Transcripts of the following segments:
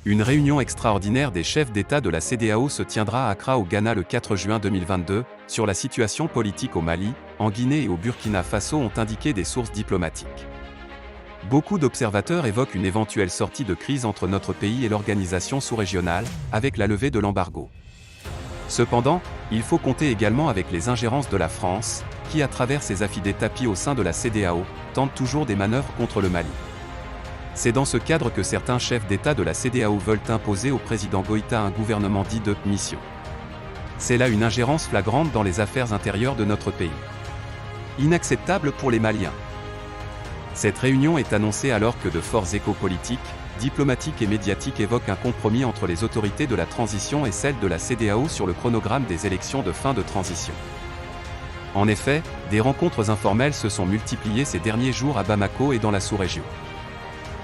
Une réunion extraordinaire des chefs d'État de la CEDEAO se tiendra à Accra au Ghana le 4 juin 2022, sur la situation politique au Mali, en Guinée et au Burkina Faso ont indiqué des sources diplomatiques. Beaucoup d'observateurs évoquent une éventuelle sortie de crise entre notre pays et l'organisation sous-régionale, avec la levée de l'embargo. Cependant, il faut compter également avec les ingérences de la France, qui à travers ses affidés tapis au sein de la CEDEAO, tente toujours des manœuvres contre le Mali. C'est dans ce cadre que certains chefs d'État de la CEDEAO veulent imposer au président Goïta un gouvernement dit de mission. C'est là une ingérence flagrante dans les affaires intérieures de notre pays. Inacceptable pour les Maliens. Cette réunion est annoncée alors que de forts échos politiques, diplomatiques et médiatiques évoquent un compromis entre les autorités de la transition et celles de la CEDEAO sur le chronogramme des élections de fin de transition. En effet, des rencontres informelles se sont multipliées ces derniers jours à Bamako et dans la sous-région.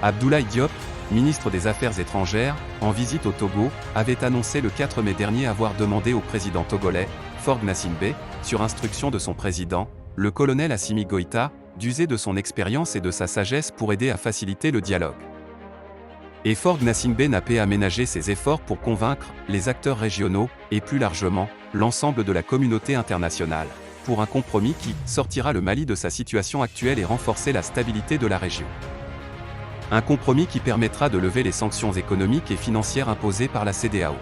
Abdoulaye Diop, ministre des Affaires étrangères, en visite au Togo, avait annoncé le 4 mai dernier avoir demandé au président togolais, Faure Gnassingbé, sur instruction de son président, le colonel Assimi Goïta, d'user de son expérience et de sa sagesse pour aider à faciliter le dialogue. Et Faure Gnassingbé n'a pas aménagé ses efforts pour convaincre les acteurs régionaux, et plus largement, l'ensemble de la communauté internationale, pour un compromis qui sortira le Mali de sa situation actuelle et renforcer la stabilité de la région. Un compromis qui permettra de lever les sanctions économiques et financières imposées par la CEDEAO.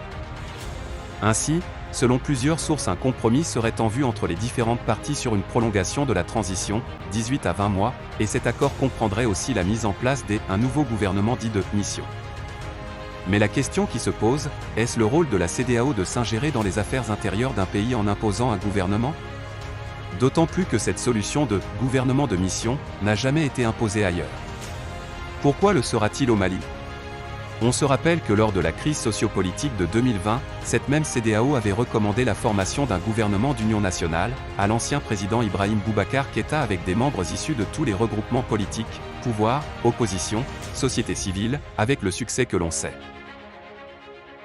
Ainsi, selon plusieurs sources, un compromis serait en vue entre les différentes parties sur une prolongation de la transition, 18 à 20 mois, et cet accord comprendrait aussi la mise en place d'un nouveau gouvernement dit de mission. Mais la question qui se pose, est-ce le rôle de la CEDEAO de s'ingérer dans les affaires intérieures d'un pays en imposant un gouvernement ? D'autant plus que cette solution de « gouvernement de mission » n'a jamais été imposée ailleurs. Pourquoi le sera-t-il au Mali ? On se rappelle que lors de la crise sociopolitique de 2020, cette même CEDEAO avait recommandé la formation d'un gouvernement d'union nationale, à l'ancien président Ibrahim Boubacar Keïta avec des membres issus de tous les regroupements politiques, pouvoir, opposition, société civile, avec le succès que l'on sait.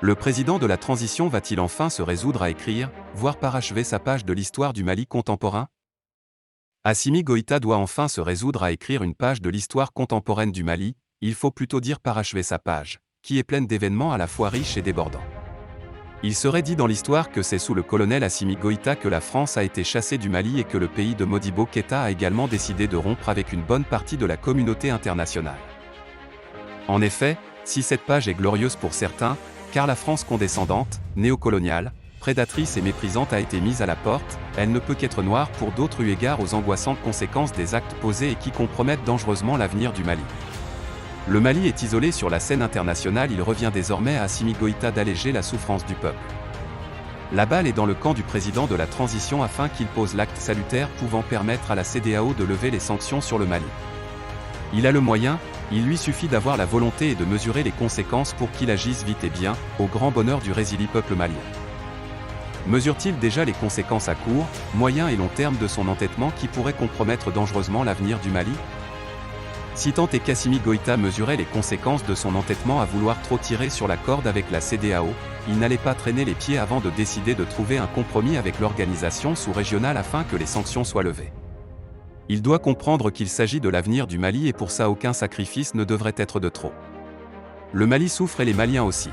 Le président de la transition va-t-il enfin se résoudre à écrire, voire parachever sa page de l'histoire du Mali contemporain ? Assimi Goïta doit enfin se résoudre à écrire une page de l'histoire contemporaine du Mali, il faut plutôt dire parachever sa page, qui est pleine d'événements à la fois riches et débordants. Il serait dit dans l'histoire que c'est sous le colonel Assimi Goïta que la France a été chassée du Mali et que le pays de Modibo Keïta a également décidé de rompre avec une bonne partie de la communauté internationale. En effet, si cette page est glorieuse pour certains, car la France condescendante, néocoloniale, prédatrice et méprisante a été mise à la porte, elle ne peut qu'être noire pour d'autres eu égard aux angoissantes conséquences des actes posés et qui compromettent dangereusement l'avenir du Mali. Le Mali est isolé sur la scène internationale, il revient désormais à Assimi Goïta d'alléger la souffrance du peuple. La balle est dans le camp du président de la transition afin qu'il pose l'acte salutaire pouvant permettre à la CEDEAO de lever les sanctions sur le Mali. Il a le moyen, il lui suffit d'avoir la volonté et de mesurer les conséquences pour qu'il agisse vite et bien, au grand bonheur du résili peuple malien. Mesure-t-il déjà les conséquences à court, moyen et long terme de son entêtement qui pourrait compromettre dangereusement l'avenir du Mali ? Si tant est qu'Assimi Goïta mesurait les conséquences de son entêtement à vouloir trop tirer sur la corde avec la CEDEAO, il n'allait pas traîner les pieds avant de décider de trouver un compromis avec l'organisation sous-régionale afin que les sanctions soient levées. Il doit comprendre qu'il s'agit de l'avenir du Mali et pour ça aucun sacrifice ne devrait être de trop. Le Mali souffre et les Maliens aussi.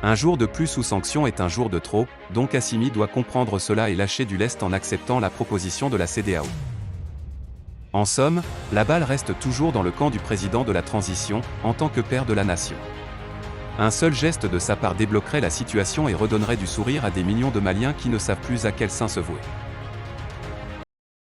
Un jour de plus sous sanction est un jour de trop, donc Assimi doit comprendre cela et lâcher du lest en acceptant la proposition de la CEDEAO. En somme, la balle reste toujours dans le camp du président de la transition, en tant que père de la nation. Un seul geste de sa part débloquerait la situation et redonnerait du sourire à des millions de Maliens qui ne savent plus à quel saint se vouer.